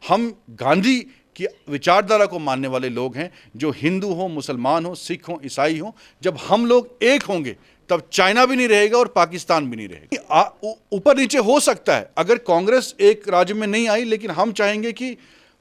हम गांधी की विचारधारा को मानने वाले लोग हैं, जो हिंदू हो, मुसलमान हो, सिख हो, ईसाई हो। जब हम लोग एक होंगे तब चाइना भी नहीं रहेगा और पाकिस्तान भी नहीं रहेगा। ऊपर नीचे हो सकता है अगर कांग्रेस एक राज्य में नहीं आई, लेकिन हम चाहेंगे कि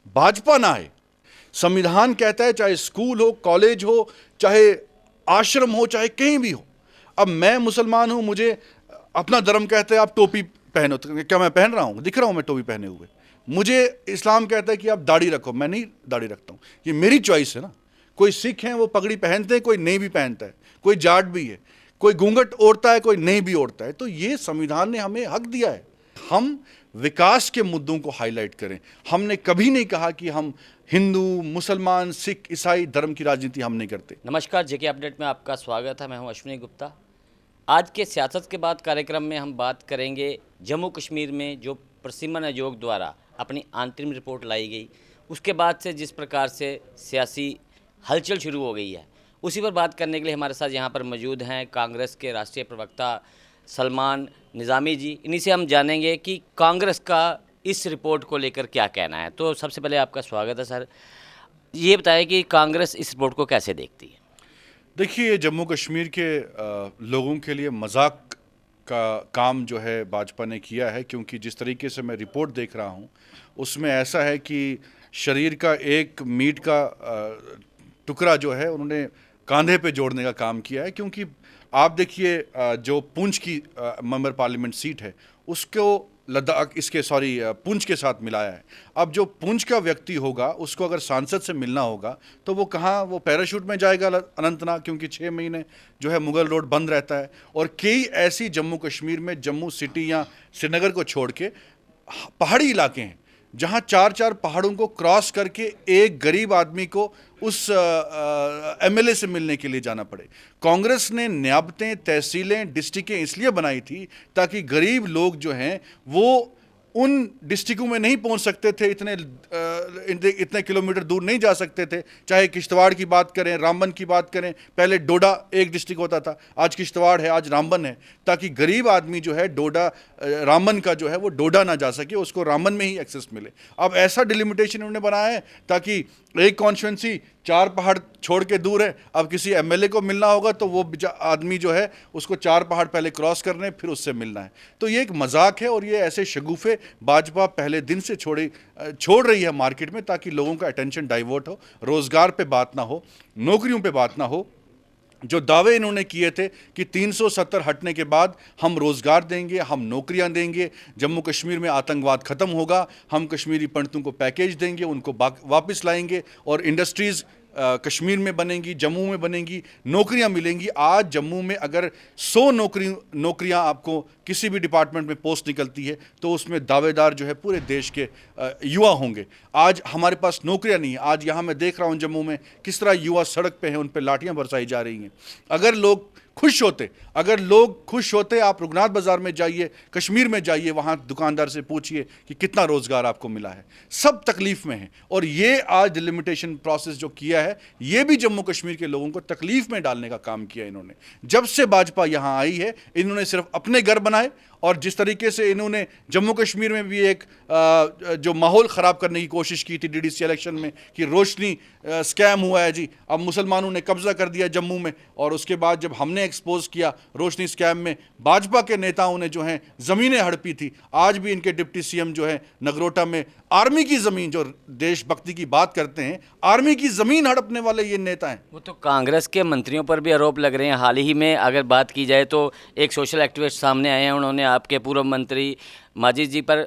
भाजपा ना आए। संविधान कहता है चाहे स्कूल हो, कॉलेज हो, चाहे आश्रम हो, चाहे कहीं भी हो। अब मैं मुसलमान हूं, मुझे अपना धर्म कहता है आप टोपी पहनो, तो क्या मैं पहन रहा हूं? दिख रहा हूं मैं टोपी पहने हुए? मुझे इस्लाम कहता है कि आप दाढ़ी रखो, मैं नहीं दाढ़ी रखता हूं। ये मेरी चॉइस है ना। कोई सिख हैं वो पगड़ी पहनते हैं, कोई नहीं भी पहनता है, कोई जाट भी है, कोई घूंघट ओढ़ता है, कोई नहीं भी ओढ़ता है। तो ये संविधान ने हमें हक दिया है हम विकास के मुद्दों को हाईलाइट करें। हमने कभी नहीं कहा कि हम हिंदू, मुसलमान, सिख, ईसाई धर्म की राजनीति हम नहीं करते। नमस्कार, जेके अपडेट में आपका स्वागत है। मैं हूं अश्विनी गुप्ता। आज के सियासत के बाद कार्यक्रम में हम बात करेंगे जम्मू कश्मीर में जो प्रसिमन आयोग द्वारा अपनी अंतरिम रिपोर्ट लाई गई, उसके बाद से जिस प्रकार से सियासी हलचल शुरू हो गई है, उसी पर बात करने के लिए हमारे साथ यहाँ पर मौजूद हैं कांग्रेस के राष्ट्रीय प्रवक्ता सलमान निज़ामी जी। इन्हीं से हम जानेंगे कि कांग्रेस का इस रिपोर्ट को लेकर क्या कहना है। तो सबसे पहले आपका स्वागत है सर। ये बताएं कि कांग्रेस इस रिपोर्ट को कैसे देखती है। देखिए, जम्मू कश्मीर के लोगों के लिए मजाक का काम जो है भाजपा ने किया है, क्योंकि जिस तरीके से मैं रिपोर्ट देख रहा हूँ उसमें ऐसा है कि शरीर का एक मीट का टुकड़ा जो है उन्होंने कांधे पे जोड़ने का काम किया है। क्योंकि आप देखिए, जो पुंछ की मेंबर पार्लियामेंट सीट है उसको लद्दाख पुंछ के साथ मिलाया है। अब जो पुंछ का व्यक्ति होगा उसको अगर सांसद से मिलना होगा तो वो कहाँ, वो पैराशूट में जाएगा अनंतनाग, क्योंकि 6 महीने जो है मुगल रोड बंद रहता है। और कई ऐसी जम्मू कश्मीर में, जम्मू सिटी या श्रीनगर को छोड़ के पहाड़ी इलाके हैं जहाँ 4-4 पहाड़ों को क्रॉस करके एक गरीब आदमी को उस एमएलए से मिलने के लिए जाना पड़े। कांग्रेस ने नियाबतें, तहसीलें, डिस्ट्रिक्टें इसलिए बनाई थी ताकि गरीब लोग जो हैं वो उन डिस्ट्रिक्टों में नहीं पहुंच सकते थे, इतने किलोमीटर दूर नहीं जा सकते थे। चाहे किश्तवाड़ की बात करें, रामबन की बात करें, पहले डोडा एक डिस्ट्रिक्ट होता था, आज किश्तवाड़ है, आज रामबन है, ताकि गरीब आदमी जो है डोडा रामबन का जो है वो डोडा ना जा सके, उसको रामबन में ही एक्सेस मिले। अब ऐसा डिलिमिटेशन उन्होंने बनाया है ताकि एक कॉन्स्टिट्यूंसी 4 पहाड़ छोड़ के दूर है, अब किसी एमएलए को मिलना होगा तो वो आदमी जो है उसको 4 पहाड़ पहले क्रॉस करने, फिर उससे मिलना है। तो ये एक मजाक है और ये ऐसे शगुफे भाजपा पहले दिन से छोड़ रही है मार्केट में, ताकि लोगों का अटेंशन डाइवर्ट हो, रोजगार पे बात ना हो, नौकरियों पे बात ना हो। जो दावे इन्होंने किए थे कि 370 हटने के बाद हम रोज़गार देंगे, हम नौकरियां देंगे, जम्मू कश्मीर में आतंकवाद ख़त्म होगा, हम कश्मीरी पंडितों को पैकेज देंगे, उनको वापस लाएंगे और इंडस्ट्रीज़ कश्मीर में बनेंगी, जम्मू में बनेंगी, नौकरियां मिलेंगी। आज जम्मू में अगर 100 नौकरियां आपको किसी भी डिपार्टमेंट में पोस्ट निकलती है तो उसमें दावेदार जो है पूरे देश के युवा होंगे। आज हमारे पास नौकरियां नहीं है। आज यहाँ मैं देख रहा हूँ जम्मू में किस तरह युवा सड़क पे हैं, उन पे लाठियाँ बरसाई जा रही हैं। अगर लोग खुश होते, आप रघुनाथ बाजार में जाइए, कश्मीर में जाइए, वहाँ दुकानदार से पूछिए कि कितना रोज़गार आपको मिला है। सब तकलीफ में हैं और ये आज डिलिमिटेशन प्रोसेस जो किया है ये भी जम्मू कश्मीर के लोगों को तकलीफ में डालने का काम किया इन्होंने। जब से भाजपा यहाँ आई है इन्होंने सिर्फ अपने घर बनाए और जिस तरीके से इन्होंने जम्मू कश्मीर में भी एक जो माहौल ख़राब करने की कोशिश की थी डीडीसी इलेक्शन में कि रोशनी स्कैम हुआ है जी, अब मुसलमानों ने कब्जा कर दिया जम्मू में, और उसके बाद जब हमने एक्सपोज किया रोशनी स्कैम में भाजपा के नेताओं ने जो हैं ज़मीनें हड़पी थी। आज भी इनके डिप्टी सीएम जो है नगरोटा में आर्मी की ज़मीन, जो देशभक्ति की बात करते हैं, आर्मी की ज़मीन हड़पने वाले ये नेता हैं। वो तो कांग्रेस के मंत्रियों पर भी आरोप लग रहे हैं। हाल ही में अगर बात की जाए तो एक सोशल एक्टिविस्ट सामने आए हैं, उन्होंने आपके पूर्व मंत्री माजिद जी पर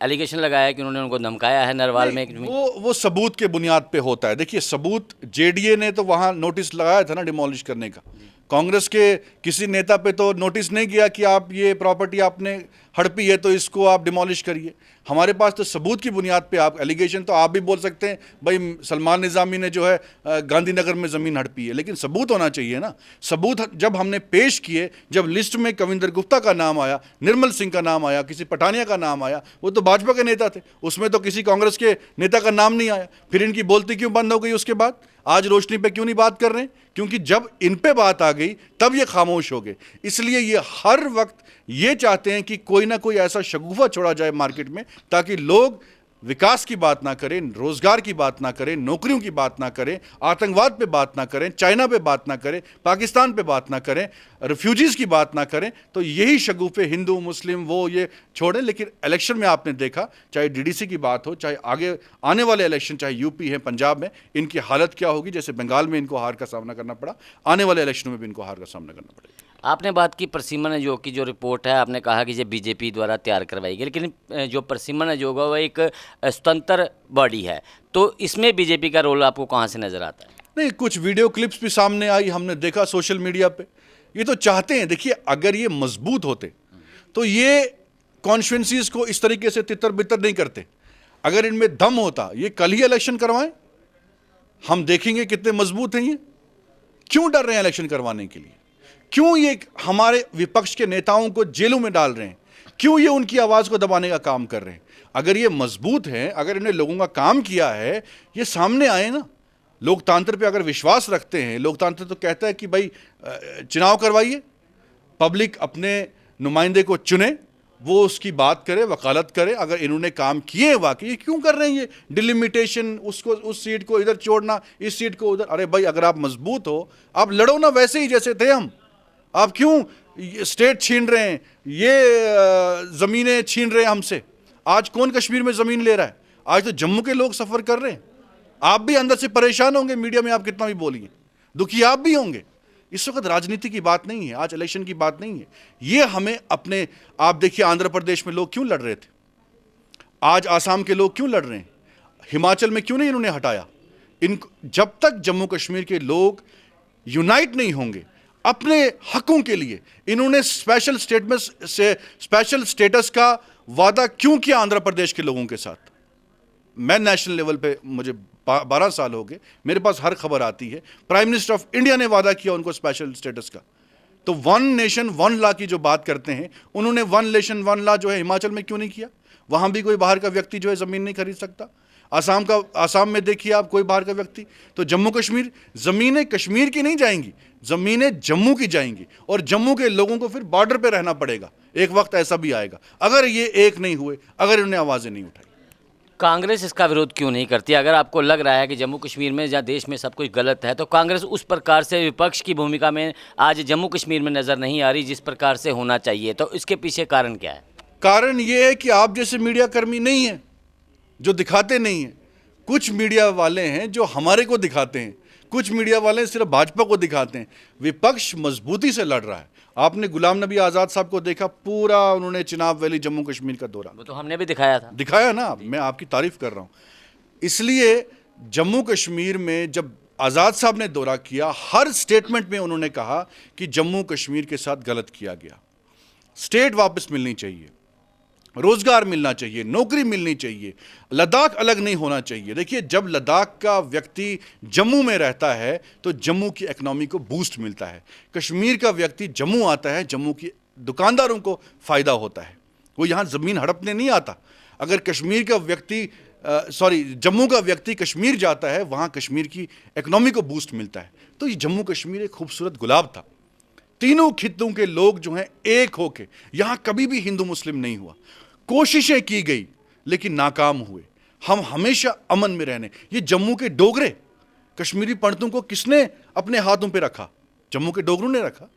एलिगेशन लगाया कि उन्होंने उनको धमकाया है नरवाल में। वो सबूत के बुनियाद पे होता है। देखिए, सबूत जेडीए ने तो वहाँ नोटिस लगाया था ना डिमोलिश करने का। कांग्रेस के किसी नेता पे तो नोटिस नहीं गया कि आप ये प्रॉपर्टी आपने हड़पी है तो इसको आप डिमोलिश करिए। हमारे पास तो सबूत की बुनियाद पे आप एलिगेशन, तो आप भी बोल सकते हैं भाई सलमान निज़ामी ने जो है गांधीनगर में ज़मीन हड़पी है, लेकिन सबूत होना चाहिए ना। सबूत जब हमने पेश किए, जब लिस्ट में कविंदर गुप्ता का नाम आया, निर्मल सिंह का नाम आया, किसी पठानिया का नाम आया, वो तो भाजपा के नेता थे, उसमें तो किसी कांग्रेस के नेता का नाम नहीं आया। फिर इनकी बोलती क्यों बंद हो गई उसके बाद? आज रोशनी पे क्यों नहीं बात कर रहे हैं? क्योंकि जब इन पे बात आ गई तब ये खामोश हो गए। इसलिए ये हर वक्त ये चाहते हैं कि कोई ना कोई ऐसा शगुफा छोड़ा जाए मार्केट में ताकि लोग विकास की बात ना करें, रोजगार की बात ना करें, नौकरियों की बात ना करें, आतंकवाद पे बात ना करें, चाइना पे बात ना करें, पाकिस्तान पे बात ना करें, रिफ्यूजीज की बात ना करें, तो यही शगुफे हिंदू मुस्लिम वो ये छोड़ें। लेकिन इलेक्शन में आपने देखा, चाहे डीडीसी की बात हो, चाहे आगे आने वाले इलेक्शन, चाहे यूपी है, पंजाब में, इनकी हालत क्या होगी। जैसे बंगाल में इनको हार का सामना करना पड़ा, आने वाले इलेक्शनों में भी इनको हार का सामना करना पड़ेगा। आपने बात की परसिमन आयोग की जो रिपोर्ट है, आपने कहा कि ये बीजेपी द्वारा तैयार करवाई गई, लेकिन जो परसिमन आयोग है वो एक स्वतंत्र बॉडी है, तो इसमें बीजेपी का रोल आपको कहाँ से नजर आता है? नहीं, कुछ वीडियो क्लिप्स भी सामने आई, हमने देखा सोशल मीडिया पे। ये तो चाहते हैं, देखिए अगर ये मजबूत होते तो ये कॉन्स्टिट्यूंसीज को इस तरीके से तितर बितर नहीं करते। अगर इनमें दम होता, ये कल ही इलेक्शन करवाएं, हम देखेंगे कितने मजबूत हैं ये। क्यों डर रहे हैं इलेक्शन करवाने के लिए? क्यों ये हमारे विपक्ष के नेताओं को जेलों में डाल रहे हैं? क्यों ये उनकी आवाज को दबाने का काम कर रहे हैं? अगर ये मजबूत हैं, अगर इन्हें लोगों का काम किया है, ये सामने आए ना। लोकतंत्र पे अगर विश्वास रखते हैं, लोकतंत्र तो कहता है कि भाई चुनाव करवाइए, पब्लिक अपने नुमाइंदे को चुने, वो उसकी बात करे, वकालत करे। अगर इन्होंने काम किए वाकई, क्यों कर रहे हैं ये डिलिमिटेशन, उसको उस सीट को इधर छोड़ना, इस सीट को उधर? अरे भाई अगर आप मजबूत हो, आप लड़ो ना वैसे ही जैसे थे हम। आप क्यों स्टेट छीन रहे हैं, ये ज़मीनें छीन रहे हैं हमसे? आज कौन कश्मीर में ज़मीन ले रहा है? आज तो जम्मू के लोग सफ़र कर रहे हैं। आप भी अंदर से परेशान होंगे, मीडिया में आप कितना भी बोलिए, दुखी आप भी होंगे। इस वक्त राजनीति की बात नहीं है, आज इलेक्शन की बात नहीं है। ये हमें अपने, आप देखिए आंध्र प्रदेश में लोग क्यों लड़ रहे थे, आज आसाम के लोग क्यों लड़ रहे हैं, हिमाचल में क्यों नहीं इन्होंने हटाया? जब तक जम्मू कश्मीर के लोग यूनाइट नहीं होंगे अपने हकों के लिए, इन्होंने स्पेशल स्टेटस का वादा क्यों किया आंध्र प्रदेश के लोगों के साथ? मैं नेशनल लेवल पे, मुझे 12 साल हो गए, मेरे पास हर खबर आती है। प्राइम मिनिस्टर ऑफ इंडिया ने वादा किया उनको स्पेशल स्टेटस का। तो 1 नेशन 1 लॉ की जो बात करते हैं, उन्होंने 1 नेशन 1 लॉ जो है हिमाचल में क्यों नहीं किया? वहां भी कोई बाहर का व्यक्ति जो है जमीन नहीं खरीद सकता। आसाम में देखिए आप, कोई बाहर का व्यक्ति। तो जम्मू कश्मीर, जमीनें कश्मीर की नहीं जाएंगी, जमीनें जम्मू की जाएंगी, और जम्मू के लोगों को फिर बॉर्डर पे रहना पड़ेगा। एक वक्त ऐसा भी आएगा अगर ये एक नहीं हुए, अगर इन्होंने आवाजें नहीं उठाई। कांग्रेस इसका विरोध क्यों नहीं करती? अगर आपको लग रहा है कि जम्मू कश्मीर में या देश में सब कुछ गलत है, तो कांग्रेस उस प्रकार से विपक्ष की भूमिका में आज जम्मू कश्मीर में नज़र नहीं आ रही जिस प्रकार से होना चाहिए, तो इसके पीछे कारण क्या है? कारण ये है कि आप जैसे मीडिया कर्मी नहीं हैं, जो दिखाते नहीं हैं। कुछ मीडिया वाले हैं जो हमारे को दिखाते हैं, कुछ मीडिया वाले सिर्फ भाजपा को दिखाते हैं। विपक्ष मजबूती से लड़ रहा है। आपने गुलाम नबी आज़ाद साहब को देखा, पूरा उन्होंने चिनाब वैली जम्मू कश्मीर का दौरा, वो तो हमने भी दिखाया था, दिखाया ना। मैं आपकी तारीफ कर रहा हूँ। इसलिए जम्मू कश्मीर में जब आज़ाद साहब ने दौरा किया, हर स्टेटमेंट में उन्होंने कहा कि जम्मू कश्मीर के साथ गलत किया गया, स्टेट वापस मिलनी चाहिए, रोजगार मिलना चाहिए, नौकरी मिलनी चाहिए, लद्दाख अलग नहीं होना चाहिए। देखिए, जब लद्दाख का व्यक्ति जम्मू में रहता है तो जम्मू की इकोनॉमी को बूस्ट मिलता है। कश्मीर का व्यक्ति जम्मू आता है, जम्मू की दुकानदारों को फ़ायदा होता है, वो यहाँ ज़मीन हड़पने नहीं आता। अगर कश्मीर का व्यक्ति जम्मू का व्यक्ति कश्मीर जाता है, वहाँ कश्मीर की इकोनॉमी को बूस्ट मिलता है। तो ये जम्मू कश्मीर एक खूबसूरत गुलाब था। तीनों खित्तों के लोग जो हैं एक होके, यहाँ कभी भी हिंदू मुस्लिम नहीं हुआ। कोशिशें की गई लेकिन नाकाम हुए। हम हमेशा अमन में रहने, ये जम्मू के डोगरे, कश्मीरी पंडितों को किसने अपने हाथों पे रखा? जम्मू के डोगरों ने रखा।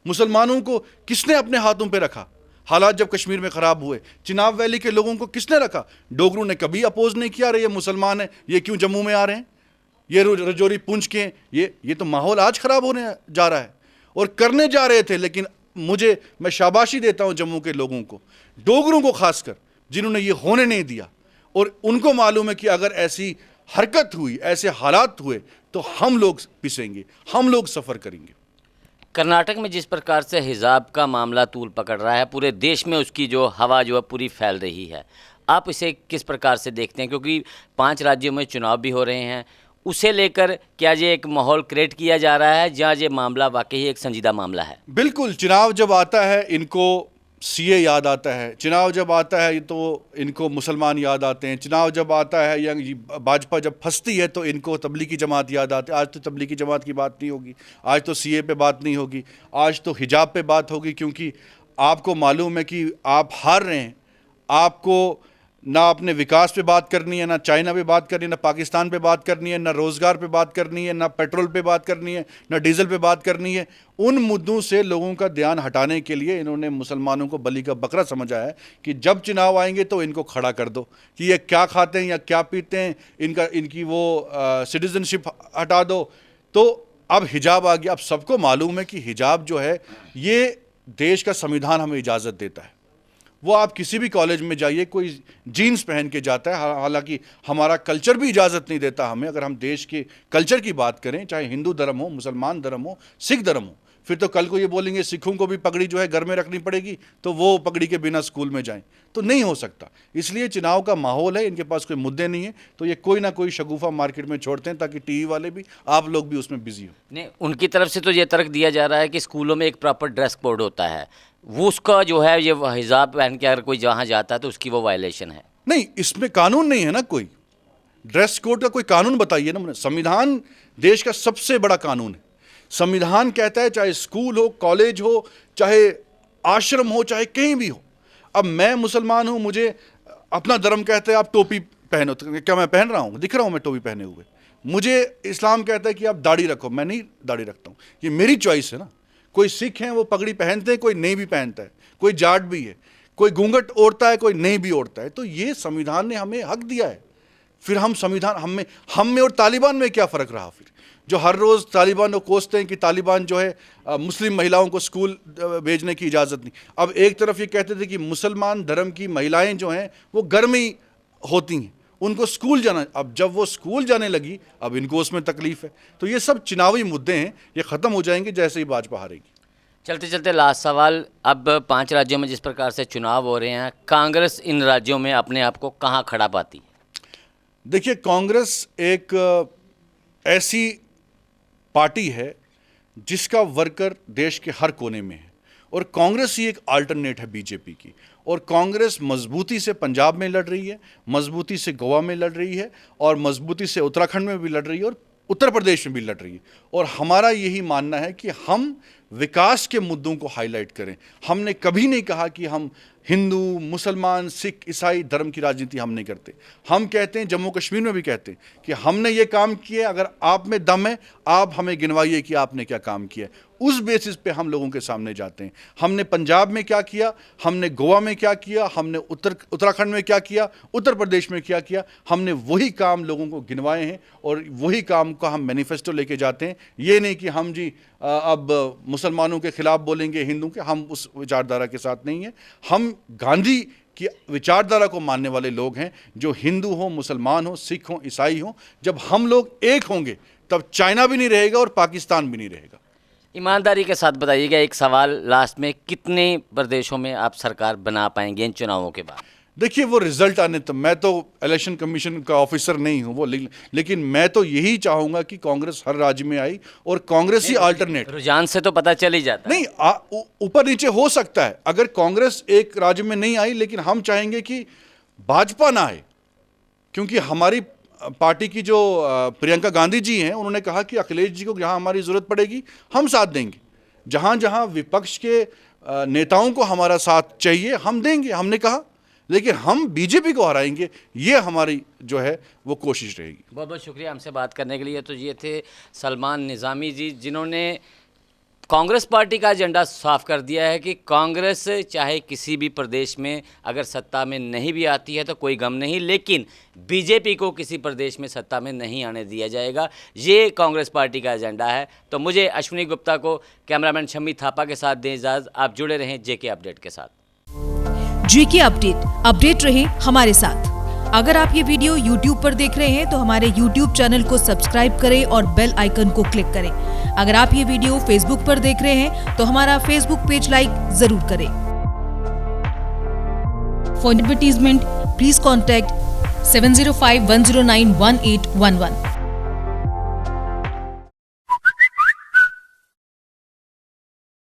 मुसलमानों को किसने अपने हाथों पे रखा? हालात जब कश्मीर में खराब हुए, चिनाब वैली के लोगों को किसने रखा? डोगरों ने कभी अपोज नहीं किया, अरे ये मुसलमान है, ये क्यों जम्मू में आ रहे हैं, ये रजौरी पुंछ के, ये तो माहौल आज खराब होने जा रहा है। और करने जा रहे थे। लेकिन मैं शाबाशी देता हूं जम्मू के लोगों को, डोगरों को खासकर, जिन्होंने ये होने नहीं दिया। और उनको मालूम है कि अगर ऐसी हरकत हुई, ऐसे हालात हुए, तो हम लोग पिसेंगे, हम लोग सफ़र करेंगे। कर्नाटक में जिस प्रकार से हिजाब का मामला तूल पकड़ रहा है, पूरे देश में उसकी जो हवा जो है पूरी फैल रही है, आप इसे किस प्रकार से देखते हैं? क्योंकि 5 राज्यों में चुनाव भी हो रहे हैं, उसे लेकर क्या ये एक माहौल क्रिएट किया जा रहा है जहाँ ये मामला वाकई एक संजीदा मामला है? बिल्कुल। चुनाव जब आता है इनको सीए याद आता है, चुनाव जब आता है तो इनको मुसलमान याद आते हैं, चुनाव जब आता है या भाजपा जब फंसती है तो इनको तबलीगी जमात याद आते हैं। आज तो तबलीगी जमात की बात नहीं होगी, आज तो सीए पे बात नहीं होगी, आज तो हिजाब पे बात होगी। क्योंकि आपको मालूम है कि आप हार रहे हैं, आपको ना अपने विकास पे बात करनी है, ना चाइना पे बात करनी है, ना पाकिस्तान पे बात करनी है, ना रोज़गार पे बात करनी है, ना पेट्रोल पे बात करनी है, ना डीजल पे बात करनी है। उन मुद्दों से लोगों का ध्यान हटाने के लिए इन्होंने मुसलमानों को बलि का बकरा समझा है कि जब चुनाव आएंगे तो इनको खड़ा कर दो कि ये क्या खाते हैं या क्या पीते हैं, इनकी वो सिटीजनशिप हटा दो। तो अब हिजाब आ गया। अब सबको मालूम है कि हिजाब जो है ये देश का संविधान हमें इजाज़त देता है। वो आप किसी भी कॉलेज में जाइए, कोई जीन्स पहन के जाता है, हालांकि हमारा कल्चर भी इजाज़त नहीं देता हमें। अगर हम देश के कल्चर की बात करें, चाहे हिंदू धर्म हो, मुसलमान धर्म हो, सिख धर्म हो, फिर तो कल को ये बोलेंगे सिखों को भी पगड़ी जो है घर में रखनी पड़ेगी, तो वो पगड़ी के बिना स्कूल में जाएं, तो नहीं हो सकता। इसलिए चुनाव का माहौल है, इनके पास कोई मुद्दे नहीं है, तो ये कोई ना कोई शगुफा मार्केट में छोड़ते हैं ताकि टीवी वाले भी, आप लोग भी उसमें बिजी हो। नहीं, उनकी तरफ से तो ये तर्क दिया जा रहा है कि स्कूलों में एक प्रॉपर ड्रेस कोड होता है, वो उसका जो है ये हिजाब पहन के अगर कोई जहाँ जाता है तो उसकी वो वायलेशन है। नहीं, इसमें कानून नहीं है ना, कोई ड्रेस कोड का कोई कानून बताइए ना। संविधान देश का सबसे बड़ा कानून है। संविधान कहता है चाहे स्कूल हो, कॉलेज हो, चाहे आश्रम हो, चाहे कहीं भी हो। अब मैं मुसलमान हूं, मुझे अपना धर्म कहता है आप टोपी पहनो, तो क्या मैं पहन रहा हूं? दिख रहा हूं मैं टोपी पहने हुए? मुझे इस्लाम कहता है कि आप दाढ़ी रखो, मैं नहीं दाढ़ी रखता हूं, ये मेरी चॉइस है ना। कोई सिख हैं वो पगड़ी पहनते हैं, कोई नहीं भी पहनता है, कोई जाट भी है, कोई घूंघट ओढ़ता है, कोई नहीं भी ओढ़ता है। तो ये संविधान ने हमें हक दिया है। फिर हम संविधान, हम में और तालिबान में क्या फ़र्क रहा? फिर जो हर रोज़ तालिबान को कोसते हैं कि तालिबान जो है मुस्लिम महिलाओं को स्कूल भेजने की इजाज़त नहीं। अब एक तरफ ये कहते थे कि मुसलमान धर्म की महिलाएं जो हैं वो घर में ही होती हैं, उनको स्कूल जाना। अब जब वो स्कूल जाने लगी, अब इनको उसमें तकलीफ़ है। तो ये सब चुनावी मुद्दे हैं, ये ख़त्म हो जाएंगे जैसे ही भाजपा हारेगी। चलते चलते लास्ट सवाल, अब 5 राज्यों में जिस प्रकार से चुनाव हो रहे हैं, कांग्रेस इन राज्यों में अपने आप को कहाँ खड़ा पाती है? देखिए, कांग्रेस एक ऐसी पार्टी है जिसका वर्कर देश के हर कोने में है, और कांग्रेस ही एक अल्टरनेट है बीजेपी की। और कांग्रेस मजबूती से पंजाब में लड़ रही है, मजबूती से गोवा में लड़ रही है, और मजबूती से उत्तराखंड में भी लड़ रही है, और उत्तर प्रदेश में भी लड़ रही है। और हमारा यही मानना है कि हम विकास के मुद्दों को हाईलाइट करें। हमने कभी नहीं कहा कि हम हिंदू, मुसलमान, सिख, ईसाई धर्म की राजनीति हम नहीं करते। हम कहते हैं, जम्मू कश्मीर में भी कहते हैं कि हमने ये काम किया, अगर आप में दम है आप हमें गिनवाइए कि आपने क्या काम किया। उस बेसिस पे हम लोगों के सामने जाते हैं। हमने पंजाब में क्या किया, हमने गोवा में क्या किया, हमने उत्तराखंड में क्या किया, उत्तर प्रदेश में क्या किया, हमने वही काम लोगों को गिनवाए हैं, और वही काम का हम मैनिफेस्टो लेके जाते हैं। ये नहीं कि हम जी अब मुसलमानों के खिलाफ बोलेंगे, हिंदू के, हम उस विचारधारा के साथ नहीं है। हम गांधी की विचारधारा को मानने वाले लोग हैं, जो हिंदू हो, मुसलमान हो, सिख हो, ईसाई हो। जब हम लोग एक होंगे तब चाइना भी नहीं रहेगा और पाकिस्तान भी नहीं रहेगा। ईमानदारी के साथ बताइएगा, एक सवाल लास्ट में, कितने प्रदेशों में आप सरकार बना पाएंगे इन चुनावों के बाद? देखिए, वो रिजल्ट आने तक, मैं तो इलेक्शन कमीशन का ऑफिसर नहीं हूँ वो, लेकिन मैं तो यही चाहूँगा कि कांग्रेस हर राज्य में आई, और कांग्रेस ही अल्टरनेट। रुझान से तो पता चल ही जाता है। नहीं, ऊपर नीचे हो सकता है। अगर कांग्रेस एक राज्य में नहीं आई, लेकिन हम चाहेंगे कि भाजपा ना आए, क्योंकि हमारी पार्टी की जो प्रियंका गांधी जी हैं, उन्होंने कहा कि अखिलेश जी को जहां हमारी ज़रूरत पड़ेगी हम साथ देंगे, जहां जहां विपक्ष के नेताओं को हमारा साथ चाहिए हम देंगे, हमने कहा। लेकिन हम बीजेपी को हराएंगे, ये हमारी जो है वो कोशिश रहेगी। बहुत बहुत शुक्रिया हमसे बात करने के लिए। तो ये थे सलमान निज़ामी जी, जिन्होंने कांग्रेस पार्टी का एजेंडा साफ कर दिया है कि कांग्रेस चाहे किसी भी प्रदेश में अगर सत्ता में नहीं भी आती है तो कोई गम नहीं, लेकिन बीजेपी को किसी प्रदेश में सत्ता में नहीं आने दिया जाएगा। ये कांग्रेस पार्टी का एजेंडा है। तो मुझे अश्विनी गुप्ता को, कैमरामैन शम्मी थापा के साथ दें इजाज़त। आप जुड़े रहें जेके अपडेट के साथ। जेके अपडेट रहे हमारे साथ। अगर आप ये वीडियो YouTube पर देख रहे हैं तो हमारे YouTube चैनल को सब्सक्राइब करें और बेल आइकन को क्लिक करें। अगर आप ये वीडियो Facebook पर देख रहे हैं तो हमारा Facebook पेज लाइक जरूर करें। For advertisement please contact 7051091811।